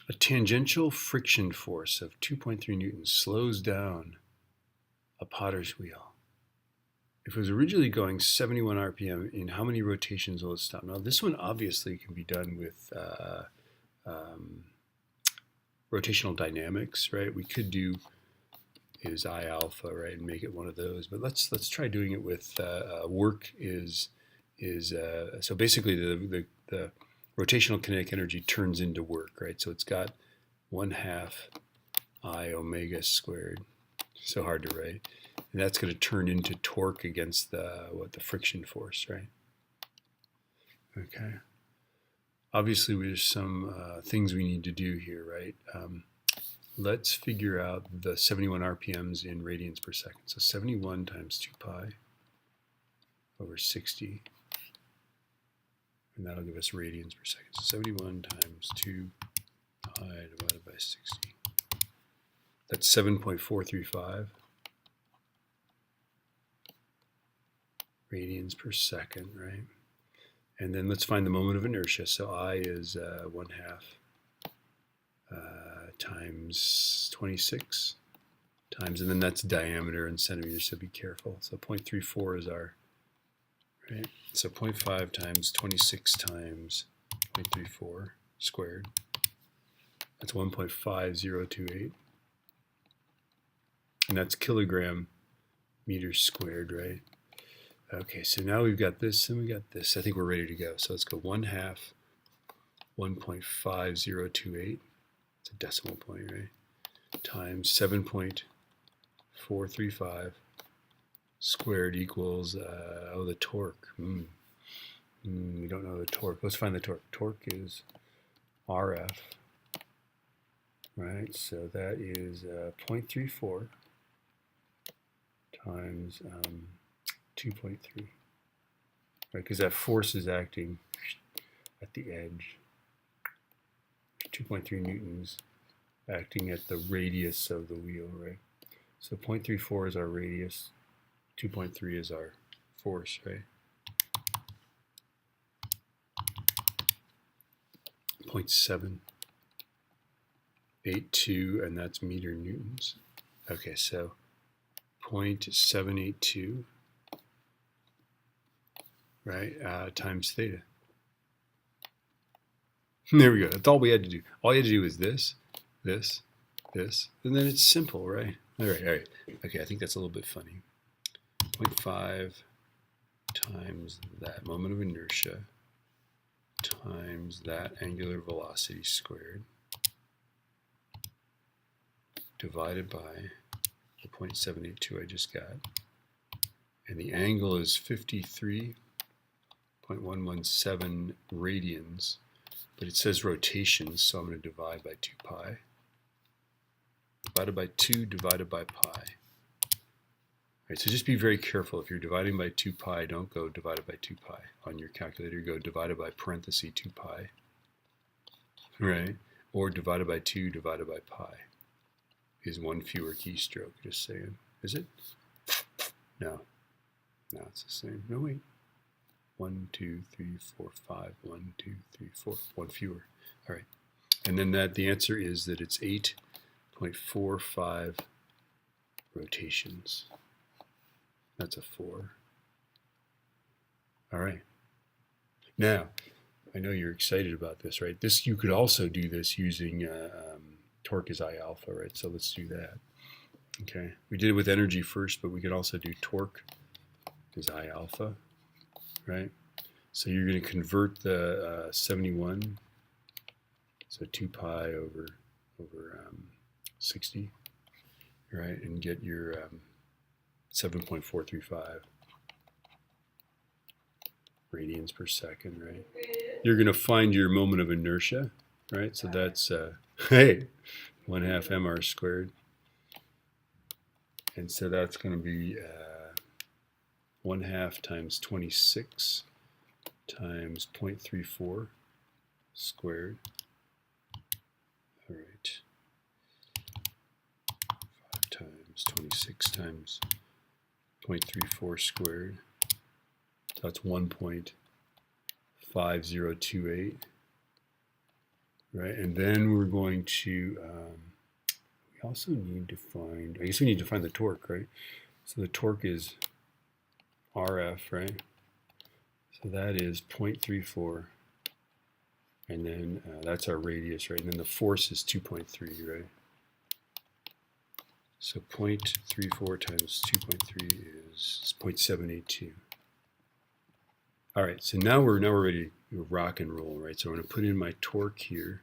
A tangential friction force of 2.3 newtons slows down a potter's wheel. If it was originally going 71 RPM, in how many rotations will it stop? Now, this one obviously can be done with rotational dynamics, right? We could do is I alpha, right, and make it one of those. But let's try doing it with work is so basically the rotational kinetic energy turns into work, right? So it's got 1/2 I omega squared. So hard to write. And that's going to turn into torque against the friction force, right? Okay. Obviously, there's some things we need to do here, right? Let's figure out the 71 RPMs in radians per second. So 71 times 2 pi over 60. And that'll give us radians per second. So 71 times 2 pi divided by 60. That's 7.435 radians per second, right? And then let's find the moment of inertia. So I is 1/2 times 26 times, and then that's diameter in centimeters, so be careful. So 0.34 is our, right? So 0.5 times 26 times 0.34 squared. That's 1.5028. And that's kilogram meters squared, right? Okay, so now we've got this and we got this. I think we're ready to go. So let's go 1/2 1.5028. It's a decimal point, right? Times 7.435 squared equals, the torque. We don't know the torque. Let's find the torque. Torque is RF, right? So that is 0.34 times 2.3, right? Because that force is acting at the edge. 2.3 newtons acting at the radius of the wheel, right? So 0.34 is our radius, 2.3 is our force, right? 0.782, and that's meter newtons. Okay, so 0.782, right, times theta. There we go. That's all we had to do. All you had to do is this, this, this, and then it's simple, right? All right. Okay, I think that's a little bit funny. 0.5 times that moment of inertia times that angular velocity squared divided by the 0.782 I just got. And the angle is 53.117 radians. But it says rotations, so I'm going to divide by 2 pi. Divided by 2 divided by pi. All right, so just be very careful. If you're dividing by 2 pi, don't go divided by 2 pi. On your calculator, go divided by parenthesis 2 pi. Right? Or divided by 2 divided by pi is one fewer keystroke, just saying. Is it? No. No, it's the same. No, wait. 1, 2, 3, 4, 5, 1, 2, 3, 4, one fewer. All right. And then the answer is that it's 8.45 rotations. That's a 4. All right. Now, I know you're excited about this, right? This, you could also do this using torque is I alpha, right? So let's do that. Okay. We did it with energy first, but we could also do torque is I alpha. Right? So you're going to convert the 71, so 2 pi over 60, right? And get your 7.435 radians per second, right? You're going to find your moment of inertia, right? So that's, hey, 1/2 mr squared. And so that's going to be 1/2 times 26 times 0.34 squared. All right. 5 times 26 times 0.34 squared. That's 1.5028 right? And then we're going to, we also need to find, I guess we need to find the torque, right? So the torque is RF, right? So that is 0.34. And then that's our radius, right? And then the force is 2.3, right? So 0.34 times 2.3 is 0.782. All right, so now we're ready to rock and roll, right? So I'm going to put in my torque here,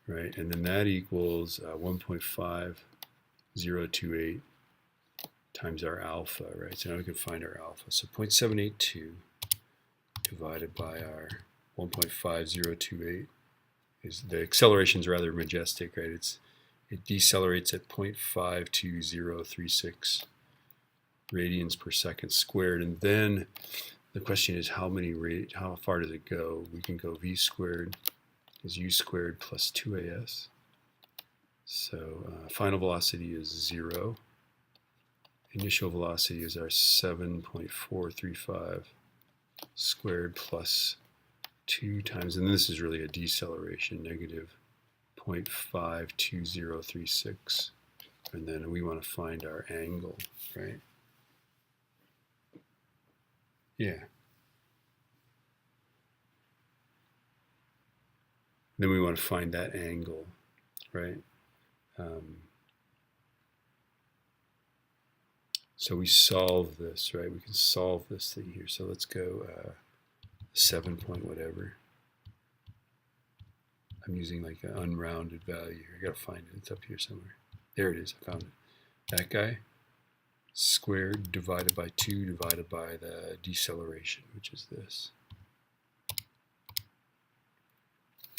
right? And then that equals 1.5028 times our alpha, right? So now we can find our alpha. So 0.782 divided by our 1.5028 is, the acceleration is rather majestic, right? It decelerates at 0.52036 radians per second squared. And then the question is how far does it go? We can go v squared is u squared plus 2as. So final velocity is 0. Initial velocity is our 7.435 squared plus 2 times, and this is really a deceleration, negative 0.52036. And then we want to find our angle, right? Yeah. Then we want to find that angle, right? So we solve this, right? We can solve this thing here. So let's go 7 point whatever. I'm using like an unrounded value here. I gotta find it. It's up here somewhere. There it is. I found it. That guy squared divided by 2 divided by the deceleration, which is this.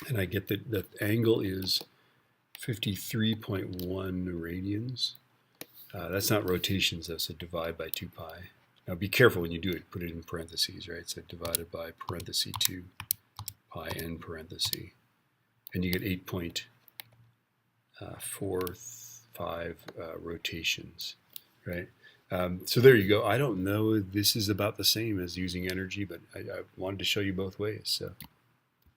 And I get that the angle is 53.1 radians. That's not rotations, though, so divide by 2 pi. Now be careful when you do it, put it in parentheses, right? So divided by parenthesis 2 pi n parenthesis. And you get 8.45 rotations, right? So there you go. I don't know if this is about the same as using energy, but I wanted to show you both ways. So.